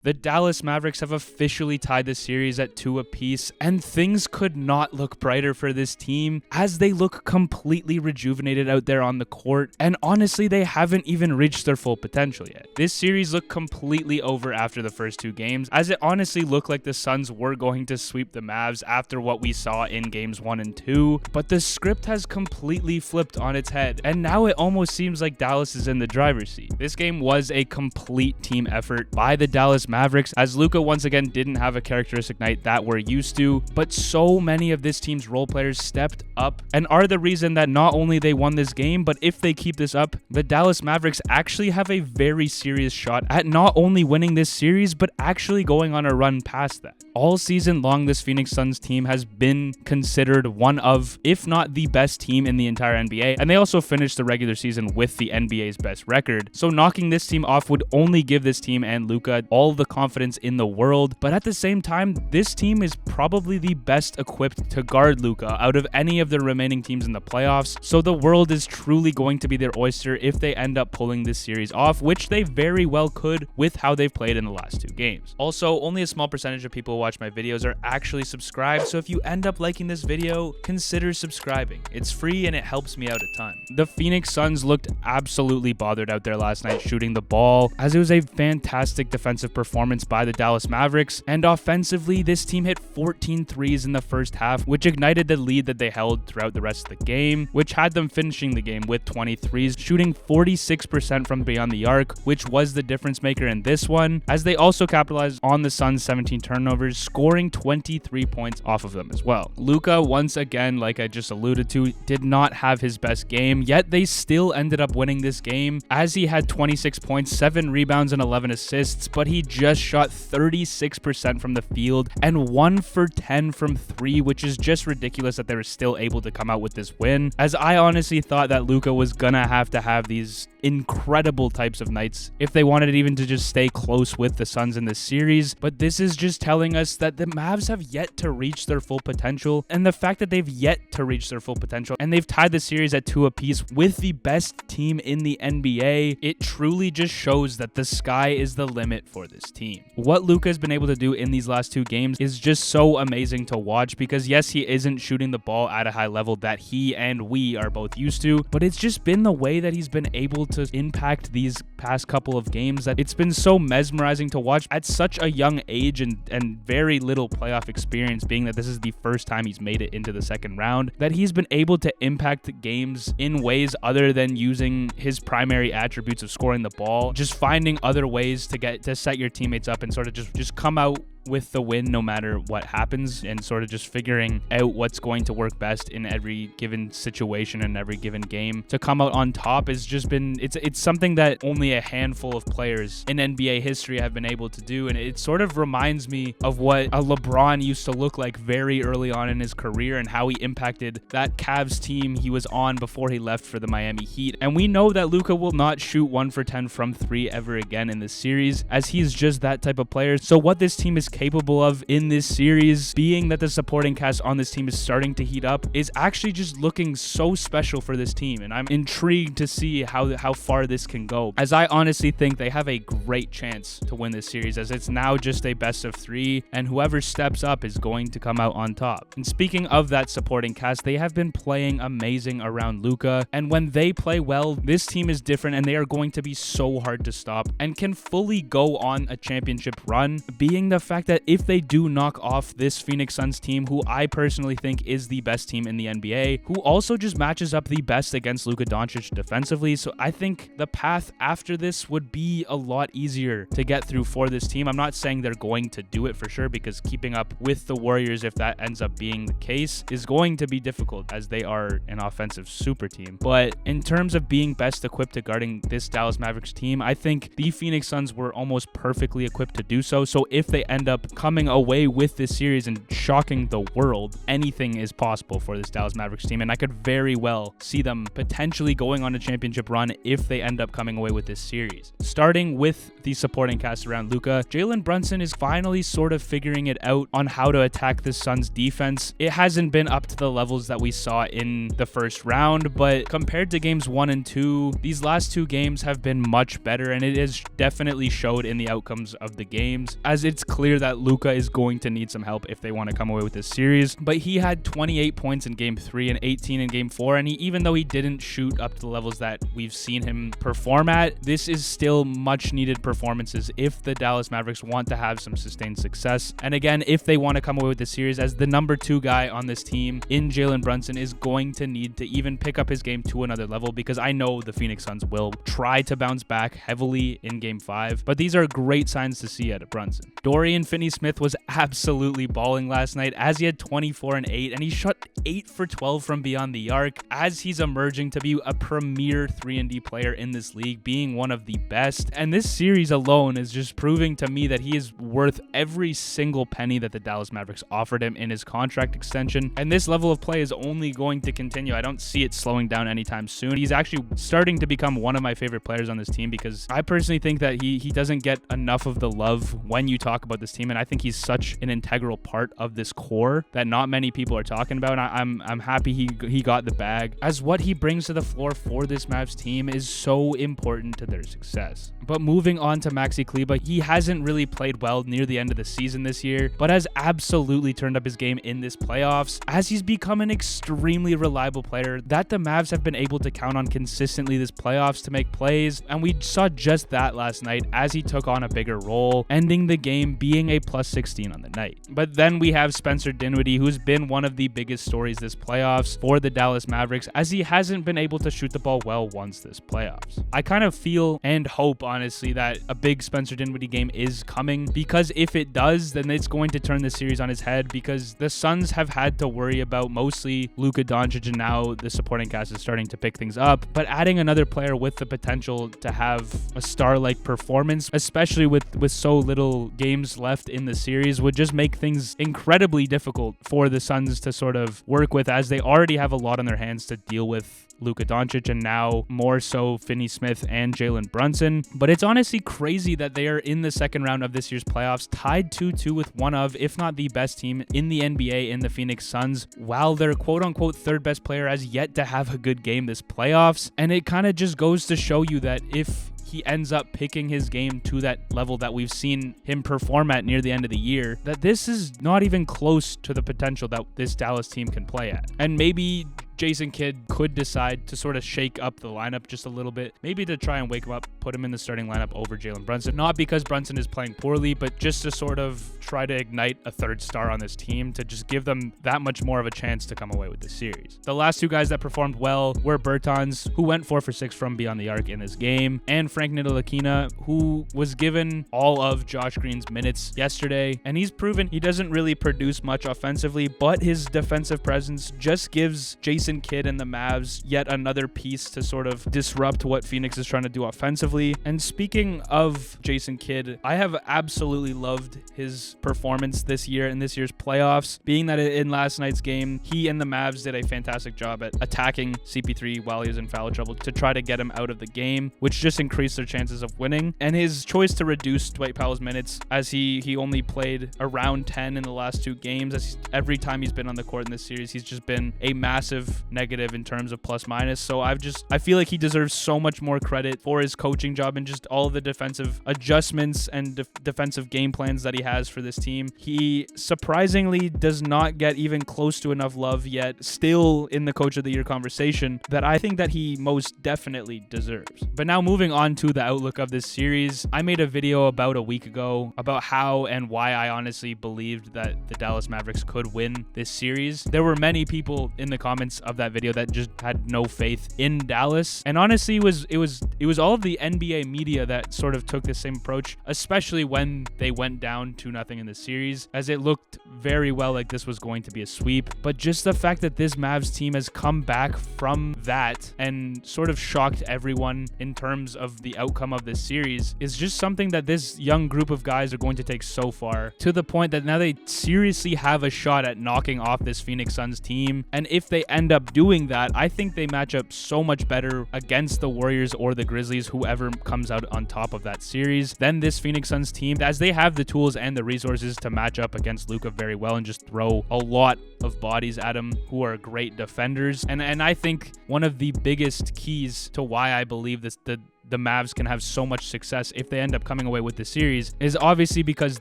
The Dallas Mavericks have officially tied the series at 2 apiece, and things could not look brighter for this team as they look completely rejuvenated out there on the court, and honestly, they haven't even reached their full potential yet. This series looked completely over after the first 2 games, as it honestly looked like the Suns were going to sweep the Mavs after what we saw in games 1 and 2, but the script has completely flipped on its head, and now it almost seems like Dallas is in the driver's seat. This game was a complete team effort by the Dallas Mavericks, as Luka once again didn't have a characteristic night that we're used to, but so many of this team's role players stepped up and are the reason that not only they won this game, but if they keep this up, the Dallas Mavericks actually have a very serious shot at not only winning this series, but actually going on a run past that. All season long, this Phoenix Suns team has been considered one of, if not the best team in the entire NBA, and they also finished the regular season with the NBA's best record, so knocking this team off would only give this team and Luka all the confidence in the world, but at the same time, this team is probably the best equipped to guard Luka out of any of the remaining teams in the playoffs, so the world is truly going to be their oyster if they end up pulling this series off, which they very well could with how they've played in the last 2 games. Also, only a small percentage of people who watch my videos are actually subscribed, so if you end up liking this video, consider subscribing. It's free and it helps me out a ton. The Phoenix Suns looked absolutely bothered out there last night shooting the ball, as it was a fantastic defensive performance by the Dallas Mavericks, and offensively, this team hit 14 threes in the first half, which ignited the lead that they held throughout the rest of the game, which had them finishing the game with 20 threes, shooting 46% from beyond the arc, which was the difference maker in this one, as they also capitalized on the Suns' 17 turnovers, scoring 23 points off of them as well. Luka, once again, like I just alluded to, did not have his best game, yet they still ended up winning this game, as he had 26 points, 7 rebounds, and 11 assists, but he just shot 36% from the field and 1 for 10 from 3, which is just ridiculous that they were still able to come out with this win, as I honestly thought that Luka was gonna have to have these incredible types of nights if they wanted even to just stay close with the Suns in this series, but this is just telling us that the Mavs have yet to reach their full potential, and the fact that they've yet to reach their full potential and they've tied the series at 2 apiece with the best team in the NBA, it truly just shows that the sky is the limit for this team. What Luka has been able to do in these last 2 games is just so amazing to watch, because yes, he isn't shooting the ball at a high level that he and we are both used to, but it's just been the way that he's been able to impact these past couple of games that it's been so mesmerizing to watch at such a young age and very little playoff experience, being that this is the first time he's made it into the second round, that he's been able to impact games in ways other than using his primary attributes of scoring the ball, just finding other ways to set your teammates up and sort of just come out with the win no matter what happens, and sort of just figuring out what's going to work best in every given situation and every given game to come out on top has just been, it's something that only a handful of players in NBA history have been able to do, and it sort of reminds me of what a LeBron used to look like very early on in his career and how he impacted that Cavs team he was on before he left for the Miami Heat. And we know that Luka will not shoot 1 for 10 from 3 ever again in this series, as he's just that type of player. So what this team is capable of in this series, being that the supporting cast on this team is starting to heat up, is actually just looking so special for this team, and I'm intrigued to see how far this can go, as I honestly think they have a great chance to win this series, as it's now just a best of 3, and whoever steps up is going to come out on top. And speaking of that supporting cast, they have been playing amazing around Luka, and when they play well, this team is different, and they are going to be so hard to stop and can fully go on a championship run, being the fact that if they do knock off this Phoenix Suns team, who I personally think is the best team in the NBA, who also just matches up the best against Luka Doncic defensively, so I think the path after this would be a lot easier to get through for this team. I'm not saying they're going to do it for sure, because keeping up with the Warriors, if that ends up being the case, is going to be difficult, as they are an offensive super team. But in terms of being best equipped to guarding this Dallas Mavericks team, I think the Phoenix Suns were almost perfectly equipped to do so. So if they end up coming away with this series and shocking the world, anything is possible for this Dallas Mavericks team, and I could very well see them potentially going on a championship run if they end up coming away with this series. Starting with the supporting cast around Luka, Jalen Brunson is finally sort of figuring it out on how to attack the Suns defense. It hasn't been up to the levels that we saw in the first round, but compared to games 1 and 2, these last 2 games have been much better, and it has definitely showed in the outcomes of the games, as it's clear that Luka is going to need some help if they want to come away with this series. But he had 28 points in game 3 and 18 in game 4, and even though he didn't shoot up to the levels that we've seen him perform at, this is still much needed performances if the Dallas Mavericks want to have some sustained success. And again, if they want to come away with this series, as the number 2 guy on this team in Jalen Brunson is going to need to even pick up his game to another level, because I know the Phoenix Suns will try to bounce back heavily in game 5, but these are great signs to see out of Brunson. Dorian Finney-Smith was absolutely balling last night, as he had 24 and 8, and he shot 8 for 12 from beyond the arc, as he's emerging to be a premier 3-and-D player in this league, being one of the best. And this series alone is just proving to me that he is worth every single penny that the Dallas Mavericks offered him in his contract extension, and this level of play is only going to continue. I don't see it slowing down anytime soon. He's actually starting to become one of my favorite players on this team, because I personally think that he doesn't get enough of the love when you talk about this team, and I think he's such an integral part of this core that not many people are talking about. And I'm happy he got the bag, as what he brings to the floor for this Mavs team is so important to their success. But moving on to Maxi Kleber, he hasn't really played well near the end of the season this year, but has absolutely turned up his game in this playoffs, as he's become an extremely reliable player that the Mavs have been able to count on consistently this playoffs to make plays, and we saw just that last night as he took on a bigger role, ending the game being a plus 16 on the night. But then we have Spencer Dinwiddie, who's been one of the biggest stories this playoffs for the Dallas Mavericks, as he hasn't been able to shoot the ball well once this playoffs. I kind of feel and hope, honestly, that a big Spencer Dinwiddie game is coming, because if it does, then it's going to turn the series on his head, because the Suns have had to worry about mostly Luka Doncic, and now the supporting cast is starting to pick things up. But adding another player with the potential to have a star-like performance, especially with so little games left in the series, would just make things incredibly difficult for the Suns to sort of work with, as they already have a lot on their hands to deal with Luka Doncic, and now more so Finney-Smith and Jalen Brunson. But it's honestly crazy that they are in the second round of this year's playoffs, tied 2-2 with one of, if not the best team in the NBA in the Phoenix Suns, while their quote-unquote third best player has yet to have a good game this playoffs. And it kind of just goes to show you that if he ends up picking his game to that level that we've seen him perform at near the end of the year, that this is not even close to the potential that this Dallas team can play at. And maybe Jason Kidd could decide to sort of shake up the lineup just a little bit, maybe to try and wake him up, put him in the starting lineup over Jalen Brunson. Not because Brunson is playing poorly, but just to sort of try to ignite a third star on this team to just give them that much more of a chance to come away with this series. The last 2 guys that performed well were Bertans, who went 4 for 6 from beyond the arc in this game, and Frank Ntilikina, who was given all of Josh Green's minutes yesterday, and he's proven he doesn't really produce much offensively, but his defensive presence just gives Jason Kidd and the Mavs yet another piece to sort of disrupt what Phoenix is trying to do offensively. And speaking of Jason Kidd, I have absolutely loved his performance this year in this year's playoffs, being that in last night's game, he and the Mavs did a fantastic job at attacking CP3 while he was in foul trouble to try to get him out of the game, which just increased their chances of winning. And his choice to reduce Dwight Powell's minutes, as he only played around 10 in the last 2 games, as every time he's been on the court in this series, he's just been a massive negative in terms of plus minus. So I feel like he deserves so much more credit for his coaching job and just all the defensive adjustments and defensive game plans that he has for this team. He surprisingly does not get even close to enough love yet, still in the coach of the year conversation, that I think that he most definitely deserves. But now moving on to the outlook of this series, I made a video about a week ago about how and why I honestly believed that the Dallas Mavericks could win this series. There were many people in the comments highlights of that video that just had no faith in Dallas. And honestly, it was all of the NBA media that sort of took the same approach, especially when they went down 2-0 in the series, as it looked very well like this was going to be a sweep. But just the fact that this Mavs team has come back from that and sort of shocked everyone in terms of the outcome of this series is just something that this young group of guys are going to take so far, to the point that now they seriously have a shot at knocking off this Phoenix Suns team. And if they end up doing that, I think they match up so much better against the Warriors or the Grizzlies, whoever comes out on top of that series, than this Phoenix Suns team, as they have the tools and the resources to match up against Luka very well and just throw a lot of bodies at him who are great defenders. And I think one of the biggest keys to why I believe the Mavs can have so much success if they end up coming away with the series is obviously because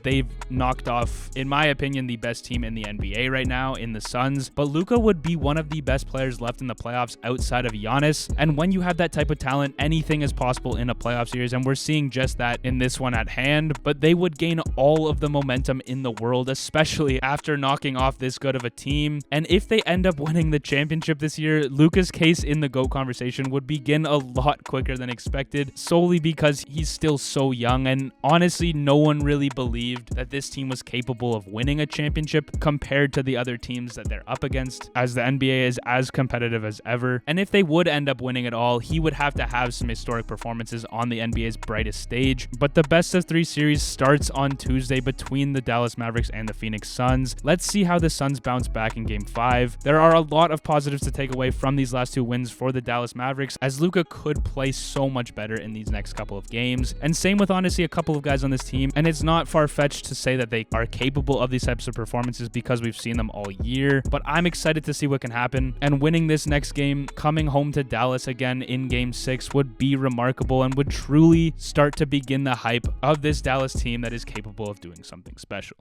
they've knocked off, in my opinion, the best team in the NBA right now in the Suns. But Luka would be one of the best players left in the playoffs outside of Giannis. And when you have that type of talent, anything is possible in a playoff series. And we're seeing just that in this one at hand. But they would gain all of the momentum in the world, especially after knocking off this good of a team. And if they end up winning the championship this year, Luka's case in the GOAT conversation would begin a lot quicker than expected, solely because he's still so young. And honestly, no one really believed that this team was capable of winning a championship compared to the other teams that they're up against, as the NBA is as competitive as ever. And if they would end up winning it all, he would have to have some historic performances on the NBA's brightest stage. But the best of 3 series starts on Tuesday between the Dallas Mavericks and the Phoenix Suns. Let's see how the Suns bounce back in Game 5. There are a lot of positives to take away from these last 2 wins for the Dallas Mavericks, as Luka could play so much better in these next couple of games. And same with honestly a couple of guys on this team. And it's not far-fetched to say that they are capable of these types of performances because we've seen them all year. But I'm excited to see what can happen. And winning this next game, coming home to Dallas again in Game 6, would be remarkable and would truly start to begin the hype of this Dallas team that is capable of doing something special.